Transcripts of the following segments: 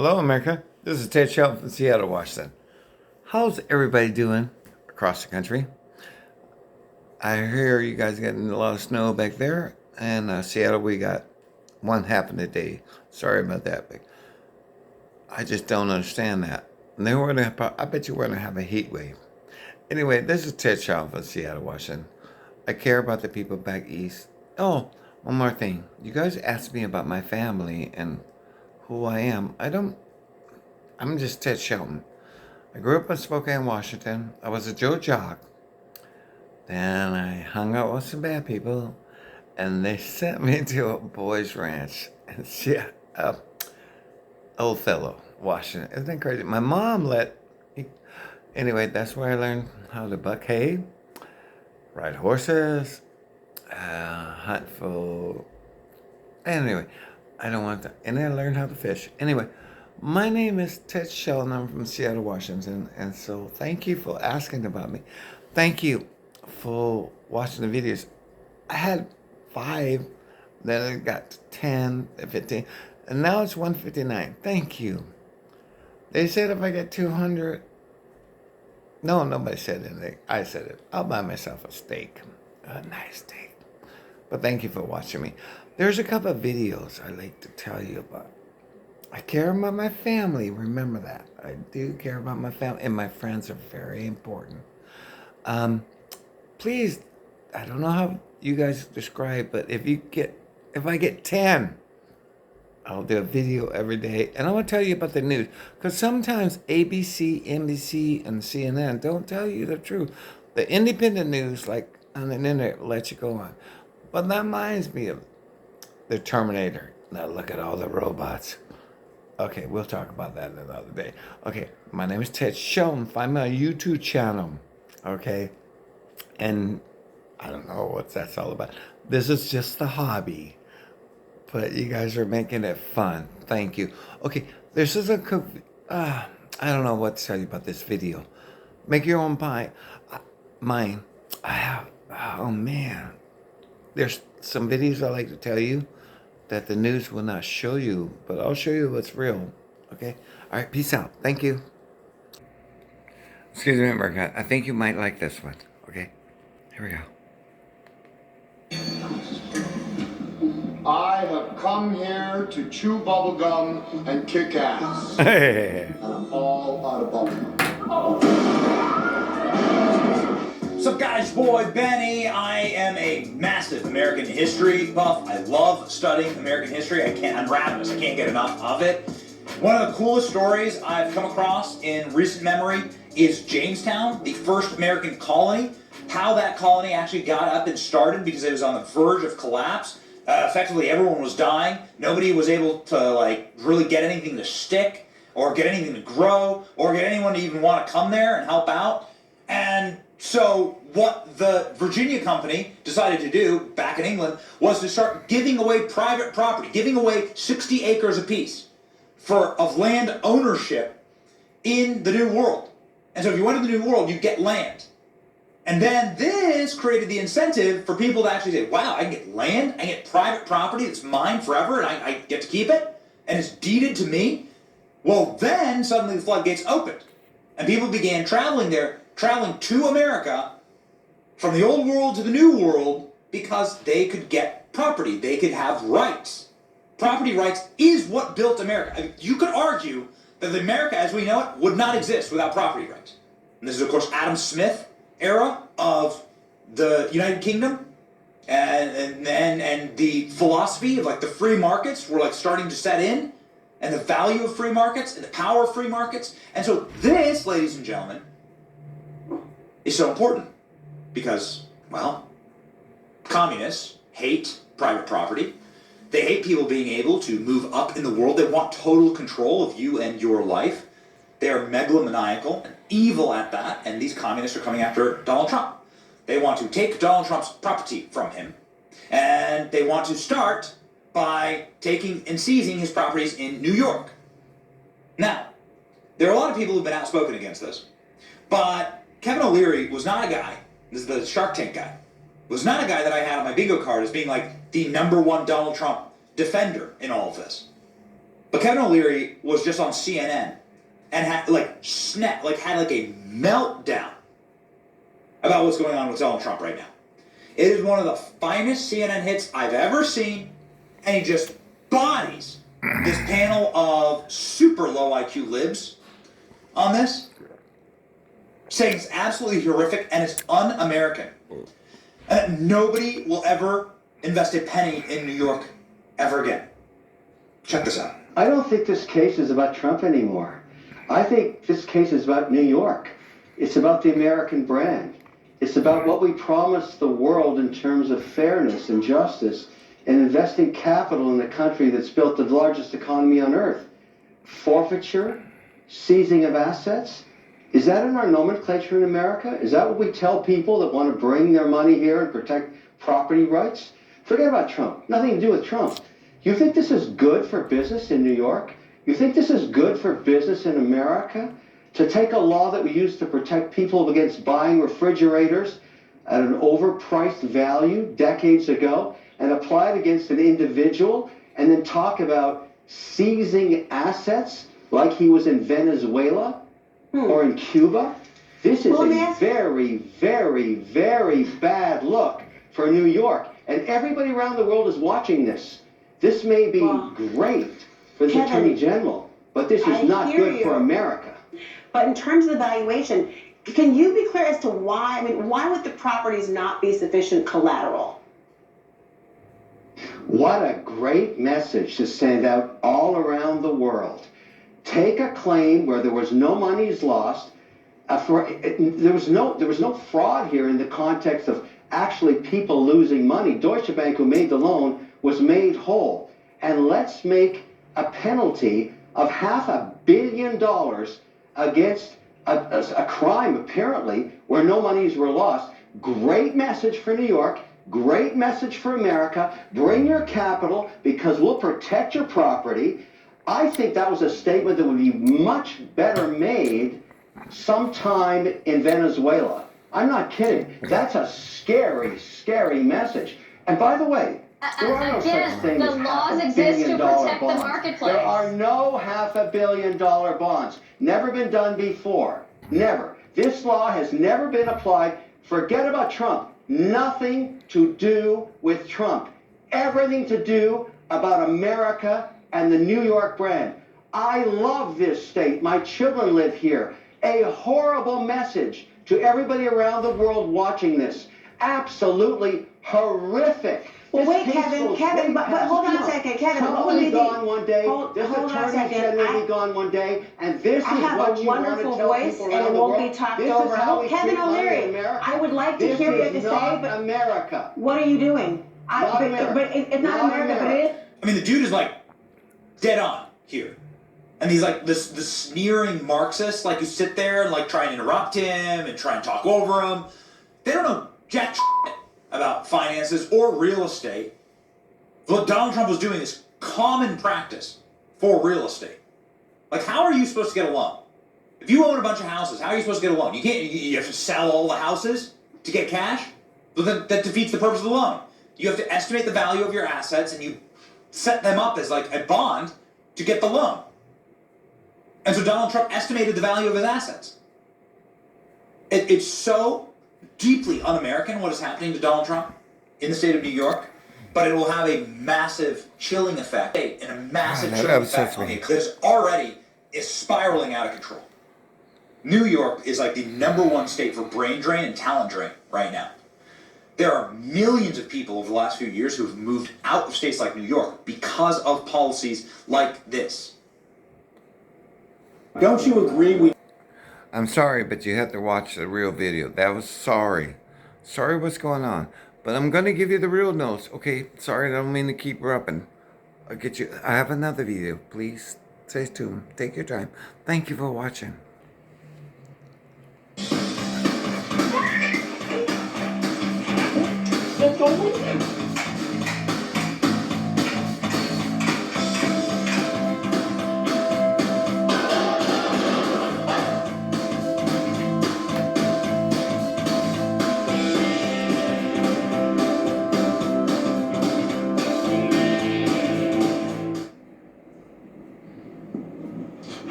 Hello, America. This is Ted Shelton from Seattle, Washington. How's everybody doing across the country? I hear you guys getting a lot of snow back there, and Seattle, we got one happened a day. Sorry about that, but I just don't understand that. And then we're gonna, I bet you we're gonna have a heat wave. Anyway, this is Ted Shelton from Seattle, Washington. I care about the people back east. Oh, one more thing. You guys asked me about my family and who I am. I'm just Ted Shelton. I grew up in Spokane, Washington. I was a Joe Jock. Then I hung out with some bad people, and they sent me to a boys' ranch in Old Fellow, Washington. Isn't that crazy? My mom let me. Anyway, that's where I learned how to buck hay, ride horses, hunt for. Anyway, I don't want to. And I learned how to fish. Anyway, my name is Ted Sheldon. I'm from Seattle, Washington. And so thank you for asking about me. Thank you for watching the videos. I had 5, then I got to 10, 15, and now it's 159. Thank you. They said if I get 200, no, nobody said anything. I said it. I'll buy myself a steak, a nice steak. But thank you for watching me. There's a couple of videos I'd like to tell you about. I care about my family. Remember that. I do care about my family, and my friends are very important. Please, I don't know how you guys describe, but if I get 10, I'll do a video every day, and I want to tell you about the news, because sometimes ABC, NBC, and CNN don't tell you the truth. The independent news, like on the internet, will let you go on. But that reminds me of the Terminator. Now look at all the robots. Okay, we'll talk about that another day. Okay, my name is Ted Sheldon. Find my YouTube channel. Okay, and I don't know what that's all about. This is just the hobby, but you guys are making it fun. Thank you. Okay, this is I don't know what to tell you about this video. Make your own pie. Mine. I have. Oh man, there's some videos I like to tell you that the news will not show you, but I'll show you what's real. Okay? All right, peace out. Thank you. Excuse me, America. I think you might like this one. Okay? Here we go. I have come here to chew bubblegum and kick ass. Hey. And I'm all out of bubblegum. What's up, guys? Boy Benny. I am a massive American history buff. I love studying American history. I'm ravenous. I can't get enough of it. One of the coolest stories I've come across in recent memory is Jamestown, the first American colony. How that colony actually got up and started because it was on the verge of collapse. Effectively, everyone was dying. Nobody was able to really get anything to stick, or get anything to grow, or get anyone to even want to come there and help out. And so what the Virginia Company decided to do back in England was to start giving away private property, giving away 60 acres apiece of land ownership in the New World. And so if you went to the New World, you get land. And then this created the incentive for people to actually say, wow, I can get land, I can get private property that's mine forever, and I get to keep it, and it's deeded to me. Well, then suddenly the floodgates opened, and people began traveling to America from the old world to the new world because they could get property, they could have rights. Property rights is what built America. I mean, you could argue that America as we know it would not exist without property rights. And this is, of course, Adam Smith era of the United Kingdom, and the philosophy of the free markets were starting to set in, and the value of free markets and the power of free markets. And so this, ladies and gentlemen, is so important because, well, communists hate private property. They hate people being able to move up in the world. They want total control of you and your life. They are megalomaniacal and evil at that, and these communists are coming after Donald Trump. They want to take Donald Trump's property from him, and they want to start by taking and seizing his properties in New York. Now, there are a lot of people who've been outspoken against this, but Kevin O'Leary was not a guy, this is the Shark Tank guy, was not a guy that I had on my bingo card as being the #1 Donald Trump defender in all of this. But Kevin O'Leary was just on CNN and had like a meltdown about what's going on with Donald Trump right now. It is one of the finest CNN hits I've ever seen, and he just bodies this panel of super low IQ libs on this, saying it's absolutely horrific and it's un-American. And nobody will ever invest a penny in New York ever again. Check this out. I don't think this case is about Trump anymore. I think this case is about New York. It's about the American brand. It's about what we promised the world in terms of fairness and justice and investing capital in a country that's built the largest economy on earth. Forfeiture, seizing of assets. Is that in our nomenclature in America? Is that what we tell people that want to bring their money here and protect property rights? Forget about Trump. Nothing to do with Trump. You think this is good for business in New York? You think this is good for business in America? To take a law that we used to protect people against buying refrigerators at an overpriced value decades ago and apply it against an individual and then talk about seizing assets like he was in Venezuela or in Cuba? This is a very, very, very bad look for New York. And everybody around the world is watching this. This may be great for the Attorney General, but this is not good for America. But in terms of the valuation, can you be clear as to why? I mean, why would the properties not be sufficient collateral? What a great message to send out all around the world. Take a claim where there was no monies lost. There was no fraud here in the context of actually people losing money. Deutsche Bank, who made the loan, was made whole. And let's make a penalty of $500 million against a crime, apparently, where no monies were lost. Great message for New York. Great message for America. Bring your capital because we'll protect your property. I think that was a statement that would be much better made sometime in Venezuela. I'm not kidding. That's a scary, scary message. And by the way, there are no such things as $500 million bonds. There are no $500 million bonds. Never been done before. Never. This law has never been applied. Forget about Trump. Nothing to do with Trump. Everything to do about America and the New York brand. I love this state. My children live here. A horrible message to everybody around the world watching this. Absolutely horrific. Well, wait, Kevin, but hold on a second, Kevin. Trump will be gone one day. This Attorney General will be gone one day, and this is what you want to tell people around the world. I have a wonderful voice, and it won't be talked over. Kevin O'Leary, I would like to hear what you have to say, but America. What are you doing? But it's not America, but it is. I mean, the dude is like dead on here. And he's like this sneering Marxist, like, who sit there and like try and interrupt him and try and talk over him. They don't know jack shit about finances or real estate. What Donald Trump was doing is common practice for real estate. Like, how are you supposed to get a loan? If you own a bunch of houses, how are you supposed to get a loan? You have to sell all the houses to get cash? Well, that defeats the purpose of the loan. You have to estimate the value of your assets and you set them up as like a bond to get the loan. And so Donald Trump estimated the value of his assets. It's so deeply un-American what is happening to Donald Trump in the state of New York, but it will have a massive chilling effect and a massive chilling effect on the economy that already is spiraling out of control. New York is like the #1 state for brain drain and talent drain right now. There are millions of people over the last few years who have moved out of states like New York because of policies like this. Don't you agree I'm sorry, but you have to watch the real video. That was sorry. Sorry what's going on. But I'm going to give you the real notes. Okay, sorry, I don't mean to keep rubbing. I'll get you. I have another video. Please stay tuned. Take your time. Thank you for watching. Let's go with him.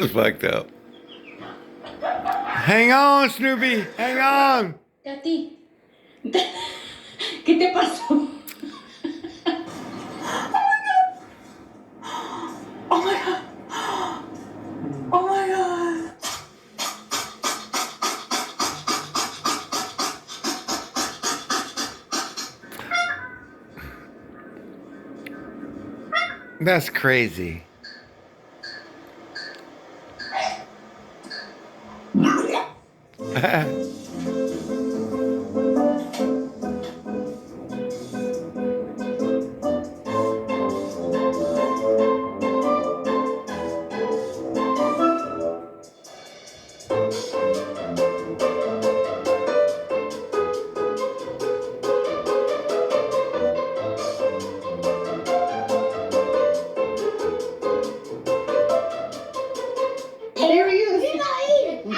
That's fucked up. Hang on, Snoopy. Hang on. Katy, ¿qué te pasó? Oh my god. Oh my god. That's crazy. There he is. He's not eating.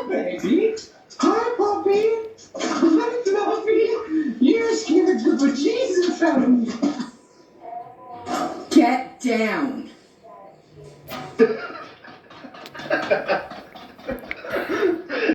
Baby. Hi, puppy. Hi, Fluffy. You're scared the bejesus out of me. Get down.